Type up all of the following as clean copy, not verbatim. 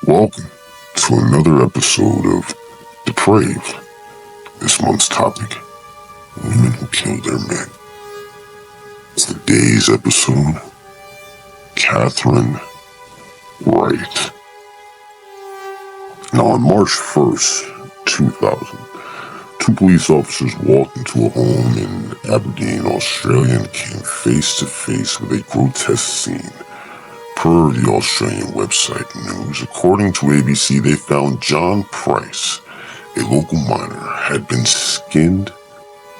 Welcome to another episode of DeprAVeD. This month's topic, women who killed their men. Today's episode, Katherine Wright. Now on March 1st, 2000, two police officers walked into a home in Aberdeen, Australia and came face to face with a grotesque scene. Per the Australian website news, according to ABC, they found John Price, a local miner, had been skinned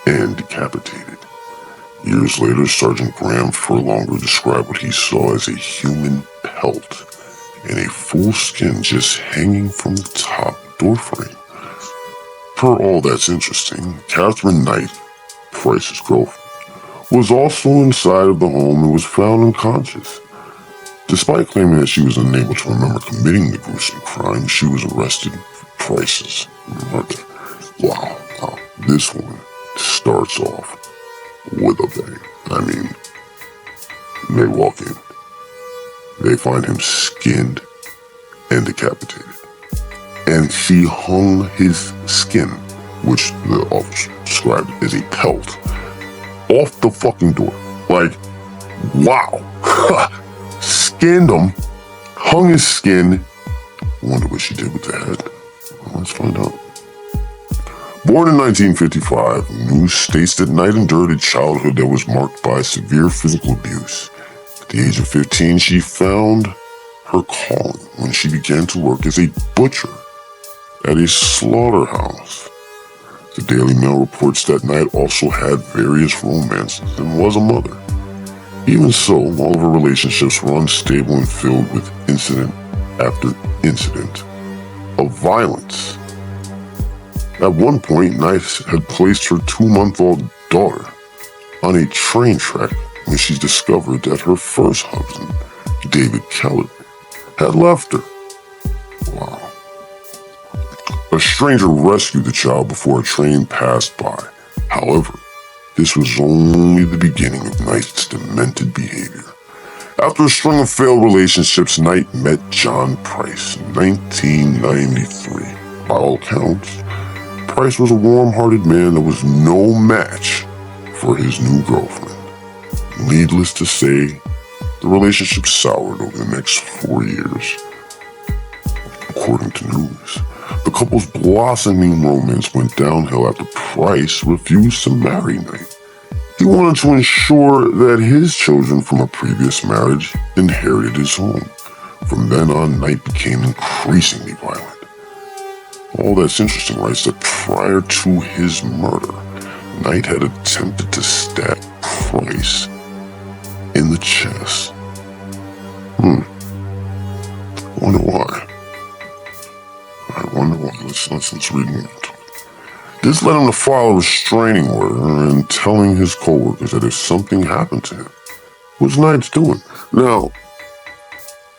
and decapitated. Years later, Sergeant Graham Furlonger described what he saw as a human pelt and a full skin just hanging from the top doorframe. Per all that's interesting, Katherine Knight, Price's girlfriend, was also inside of the home and was found unconscious. Despite claiming that she was unable to remember committing the gruesome crime, she was arrested for Price's murder. Wow, this one starts off with a bang. I mean, they walk in, they find him skinned and decapitated, and she hung his skin, which the officer described as a pelt, off the fucking door. Like, wow. Skinned him, hung his skin. Wonder what she did with the head. Well, let's find out. Born in 1955, news states that Knight endured a childhood that was marked by severe physical abuse. At the age of 15, she found her calling when she began to work as a butcher at a slaughterhouse. The Daily Mail reports that Knight also had various romances and was a mother. Even so, all of her relationships were unstable and filled with incident after incident of violence. At one point, Knight had placed her 2-month-old daughter on a train track when she discovered that her first husband, David Kelly, had left her. Wow. A stranger rescued the child before a train passed by. However, this was only the beginning of Knight's demented behavior. After a string of failed relationships, Knight met John Price in 1993. By all accounts, Price was a warm-hearted man that was no match for his new girlfriend. Needless to say, the relationship soured over the next 4 years. According to news, the couple's blossoming romance went downhill after Price refused to marry Knight. He wanted to ensure that his children from a previous marriage inherited his home. From then on, Knight became increasingly violent. All that's interesting, right, is that prior to his murder, Knight had attempted to stab Price in the chest. Wonder why. I wonder why. Let's read more into it. This led him to file a restraining order and telling his co-workers that if something happened to him, what's Knight's doing? Now,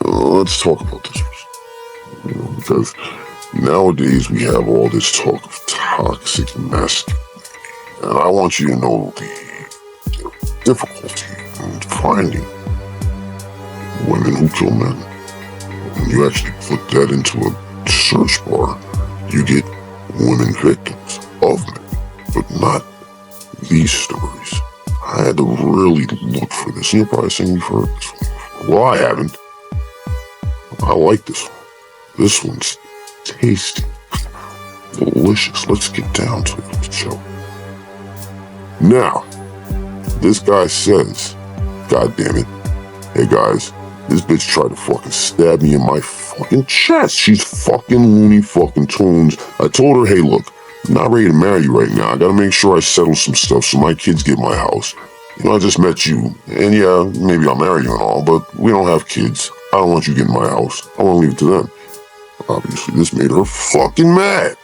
let's talk about this first. Because nowadays we have all this talk of toxic masculinity. And I want you to know the difficulty in finding women who kill men. When you actually put that into a search bar, you get women victims of men, but not these stories. I had to really look for this. You're probably saying you've heard this one. Well, I haven't. I like this one. This one's tasty, delicious. Let's get down to it, Joe. Now, this guy says, God damn it, hey guys, this bitch tried to fucking stab me in my fucking chest. She's fucking loony fucking tunes. I told her, hey look, I'm not ready to marry you right now. I gotta make sure I settle some stuff so my kids get my house. You know, I just met you, and yeah, maybe I'll marry you and all, but we don't have kids. I don't want you getting my house. I want to leave it to them. Obviously, this made her fucking mad.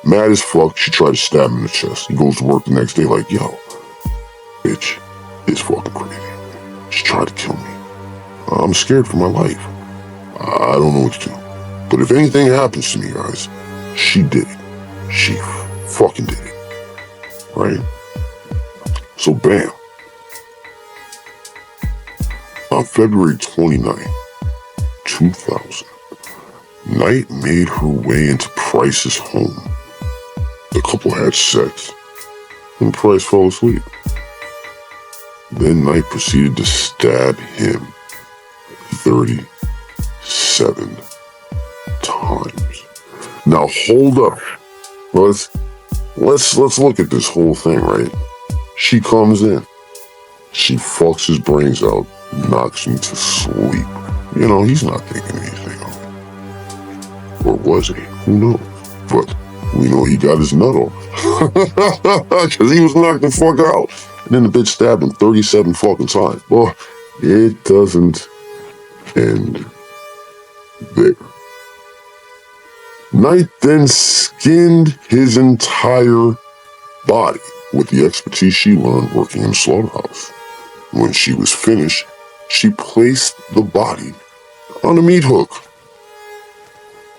Mad as fuck, she tried to stab him in the chest. He goes to work the next day like, yo, bitch is fucking crazy. She tried to kill me. I'm scared for my life. I don't know what to do. But if anything happens to me, guys, she did it. She fucking did it. Right? So bam. On February 29, 2000, Knight made her way into Price's home. The couple had sex, and Price fell asleep. Then Knight proceeded to stab him 37 times. Now hold up. Let's look at this whole thing, right? She comes in. She fucks his brains out, knocks him to sleep. You know, he's not thinking anything of it. Or was he? Who knows? But we know he got his nut off. Because he was knocked the fuck out. And then the bitch stabbed him 37 fucking times. Well, it doesn't end there. Knight then skinned his entire body with the expertise she learned working in a slaughterhouse. When she was finished, she placed the body on a meat hook.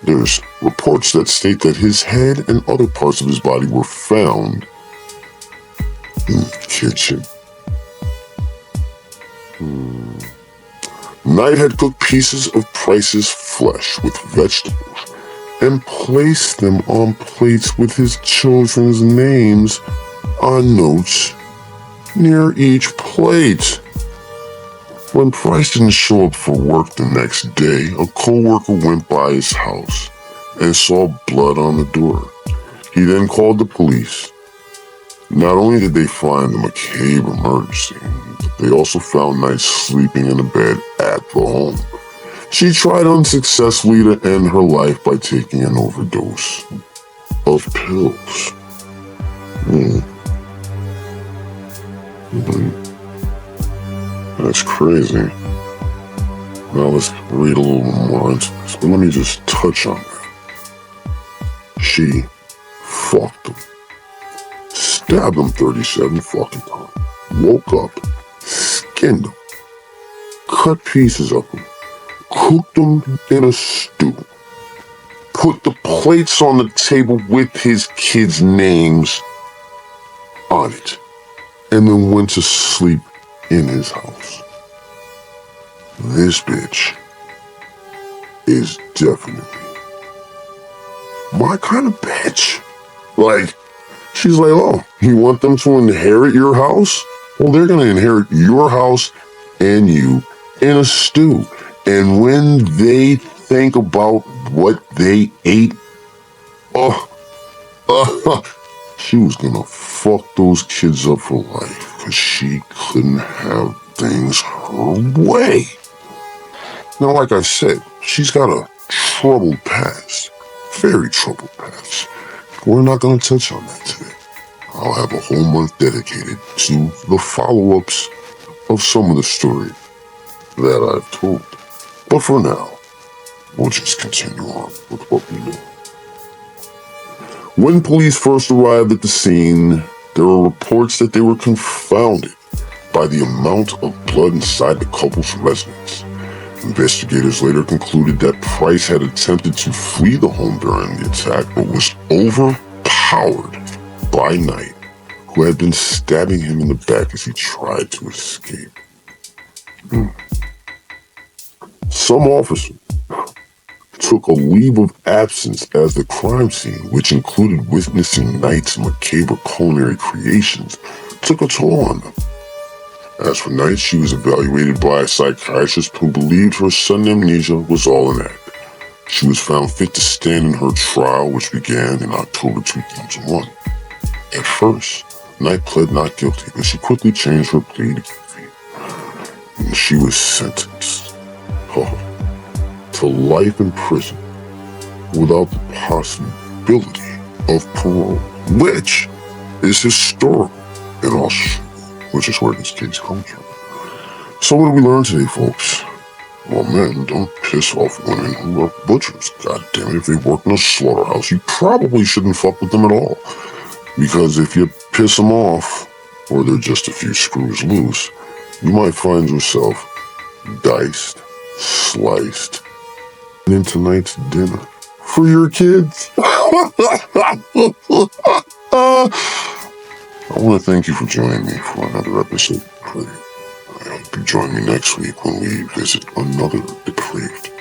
There's reports that state that his head and other parts of his body were found in the kitchen. Knight had cooked pieces of Price's flesh with vegetables and placed them on plates with his children's names on notes near each plate. When Price didn't show up for work the next day, a co-worker went by his house and saw blood on the door. He then called the police. Not only did they find the macabre murder scene, but they also found Knight sleeping in a bed at the home. She tried unsuccessfully to end her life by taking an overdose of pills. That's crazy. Now let's read a little more into this, but let me just touch on that. She fucked him. Stabbed him 37 fucking times. Woke up, skinned him, cut pieces of him, cooked him in a stew, put the plates on the table with his kids' names on it, and then went to sleep in his house. This bitch is definitely my kind of bitch. Like, she's like, oh, you want them to inherit your house? Well, they're going to inherit your house and you in a stew. And when they think about what they ate, she was going to fuck those kids up for life because she couldn't have things her way. Now, like I said, she's got a troubled past. Very troubled past. We're not going to touch on that today. I'll have a whole month dedicated to the follow-ups of some of the story that I've told. But for now, we'll just continue on with what we know. When police first arrived at the scene, there were reports that they were confounded by the amount of blood inside the couple's residence. Investigators later concluded that Price had attempted to flee the home during the attack, but was overpowered by Knight, who had been stabbing him in the back as he tried to escape. Some officer took a leave of absence as the crime scene, which included witnessing Knight's macabre culinary creations, took a toll on them. As for Knight, she was evaluated by a psychiatrist who believed her sudden amnesia was all an act. She was found fit to stand in her trial, which began in October 2001. At first, Knight pled not guilty, but she quickly changed her plea to guilty. And she was sentenced to life in prison without the possibility of parole, which is historical in Australia, which is where this case comes from. So what did we learn today, folks? Well, men, don't piss off women who are butchers. God damn it, if they work in a slaughterhouse, you probably shouldn't fuck with them at all. Because if you piss them off, or they're just a few screws loose, you might find yourself diced, sliced, and in tonight's dinner for your kids. I want to thank you for joining me for another episode of DeprAVeD. I I hope you join me next week when we visit another depraved